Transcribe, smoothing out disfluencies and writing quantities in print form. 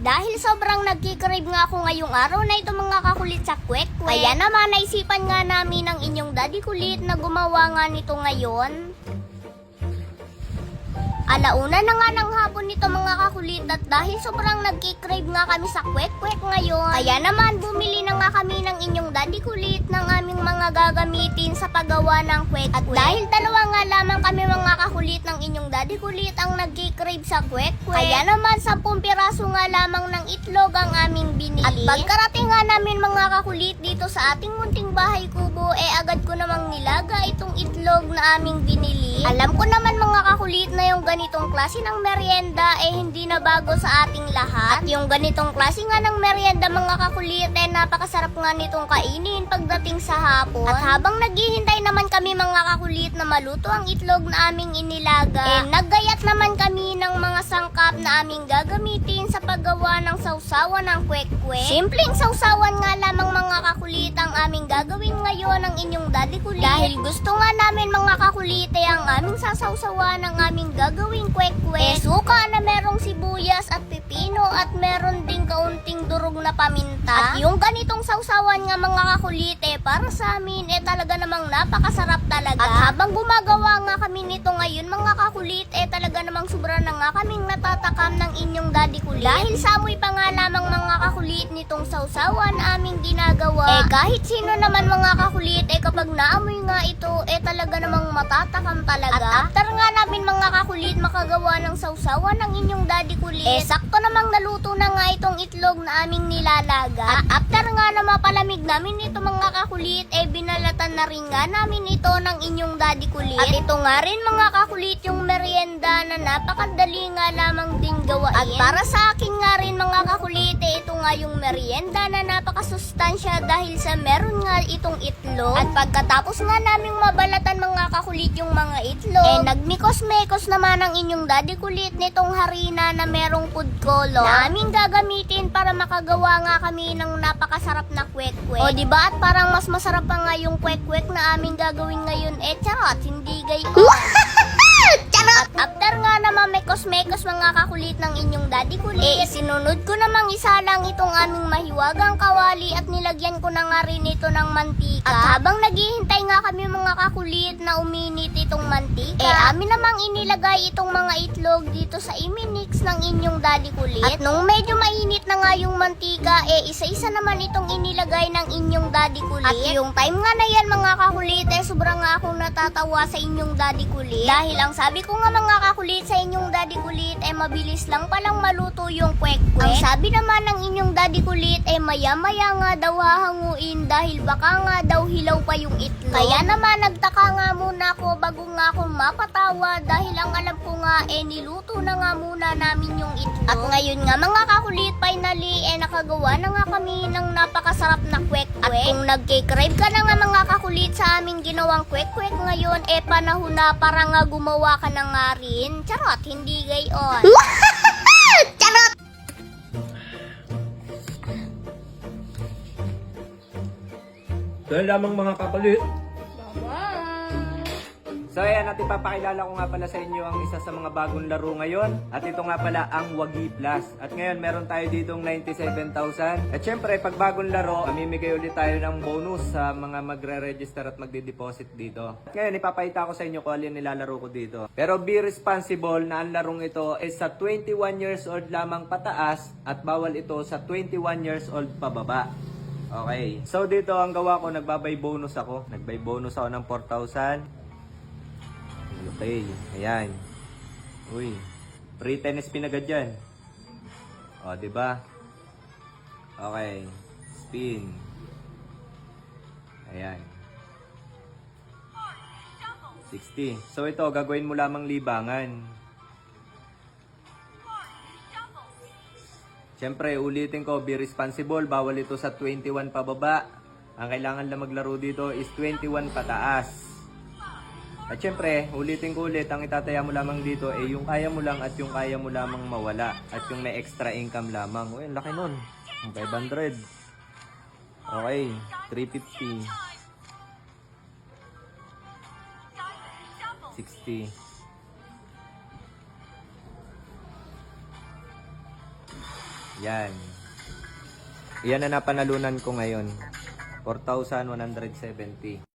Dahil sobrang nagkikrave nga ako ngayong araw na ito mga kakulit sa kwek-kwek, kaya naman naisipan nga namin ng inyong daddy kulit na gumawa nga nito ngayon. Alauna na nga ng hapon nito mga kakulit, at dahil sobrang nagkikrave nga kami sa kwek-kwek ngayon, kaya naman bumili na nga kami ng inyong daddy kulit ng aming mga gagamitin sa paggawa ng kwek-kwek. At dahil dalawa nga lamang kami mga kakulit ng inyong daddy kulit ang nagkikrave sa kwek-kwek, kaya naman 10 piraso nga lamang ng itlog ang aming binili. At pagkarating nga namin mga kakulit dito sa ating munting bahay kubo, agad ko namang nilaga itong itlog na aming binili. Alam ko naman mga kakulit na yung ganitong klase ng merienda hindi na bago sa ating lahat. At yung ganitong klase nga ng merienda mga kakulit napakasarap nga nitong kainin pagdating sa hapon. At habang naghihintay naman kami mga kakulit na maluto ang itlog na aming inilaga, naggayat naman kami ng mga sangkap na aming gagamitin sa paggawa ng sausawan ng kwek-kwek. Simpleng sausawan nga lamang mga kakulit ang aming gagawin ngayon ng inyong daddy kulit. Dahil gusto nga namin mga kakulit ang aming sasausawan ng aming gagawing kwek-kwek, suka na merong sibuyas at pipino at meron ding kaunting durog na paminta. At yung ganitong sausawan nga mga kakulit para sa amin talaga namang napakasarap talaga. At habang gumagawa nga kami nito ngayon mga kakulit talaga namang sobra na nga kaming natatakam ng inyong daddy kulit. Dahil sa amoy pa nga lamang mga kakulit nitong sausawan aming ginagawa, kahit sino naman mga kakulit kapag naamoy nga ito talaga namang matatakam talaga. At after nga namin mga kakulit makagawa ng sausawan ng inyong daddy kulit, sakto namang naluto na nga itong itlog na aming nilalaga. At after nga na mapalamig namin ito mga kakulit, binalatan na rin nga namin ito ng inyong daddy kulit. At ito nga rin mga kakulit yung merienda na napakadali nga lamang din gawain. At para sa akin nga rin mga kakulit, ito nga yung merienda na napakasustansya dahil sa meron nga itong itlog. At pagkatapos nga naming mabalatan mga kakulit yung mga itlog, nagmikos-mekos naman ang inyong daddy kulit nitong harina na merong food color na aming gagamitin para makagawa nga kami ng napakasarap na kwek-kwek. O diba at parang mas masarap pa nga yung kwek-kwek na aming gagawin ngayon charot, hindi gayon. At after nga naman mekos-mekos mga kakulit ng inyong daddy kulit, sinunod ko namang isa lang itong aming mahiwagang kawali at nilagyan ko na nga rin ito ng mantika. At habang naghihintay nga kami mga kakulit na uminit itong mantika, amin namang inilagay itong mga itlog dito sa iminix ng inyong daddy kulit. At nung medyo mainit na nga yung mantika, isa-isa naman itong inilagay ng inyong daddy kulit. At yung time nga na yan mga kakulit, sobrang nga akong natatawa sa inyong daddy kulit. Dahil ang sabi ko nga mga kakulit sa inyong daddy kulit mabilis lang palang maluto yung kwek-kwek. Ang sabi naman ng inyong daddy kulit maya-maya nga daw hahanguin dahil baka nga daw hilaw pa yung itlog. Kaya naman nagtaka nga muna ako bago nga ako mapatawa dahil ang alam ko nga niluto na nga muna namin yung itlog. At ngayon nga mga kakulit finally nakagawa na nga kami ng napakasarap na kwek-kwek. At kung nagkikrave ka na nga mga kakulit sa aming ginawang kwek-kwek ngayon panahon na para nga gumawa ka na nga rin. Charot, hindi gayon. Charot! Dahil lamang mga kakulit. So ayan, at ipapakilala ko nga pala sa inyo ang isa sa mga bagong laro ngayon. At ito nga pala ang Wagi Plus. At ngayon meron tayo ditong 97,000. At syempre pag bagong laro, mamimigay ulit tayo ng bonus sa mga magre-register at magde-deposit dito. At ngayon ipapakita ko sa inyo kung alin nilalaro ko dito. Pero be responsible na ang larong ito is sa 21 years old lamang pataas at bawal ito sa 21 years old pababa. Okay. So dito ang gawa ko, nagbabay bonus ako. Nagbay bonus ako ng 4,000. Okay, ayan. Uy, free tennis spin agad dyan. O, diba? Okay, spin. Ayan. 60. So ito, gagawin mo lamang libangan. Siyempre, ulitin ko, be responsible. Bawal ito sa 21 pababa. Ang kailangan lang maglaro dito is 21 pataas. At syempre, ulitin ko ulit, ang itataya mo lamang dito yung kaya mo lang at yung kaya mo lamang mawala. At yung may extra income lamang. Uy, ang laki nun. 500. Okay, 350. 60. Yan. Yan na napanalunan ko ngayon. 4,170.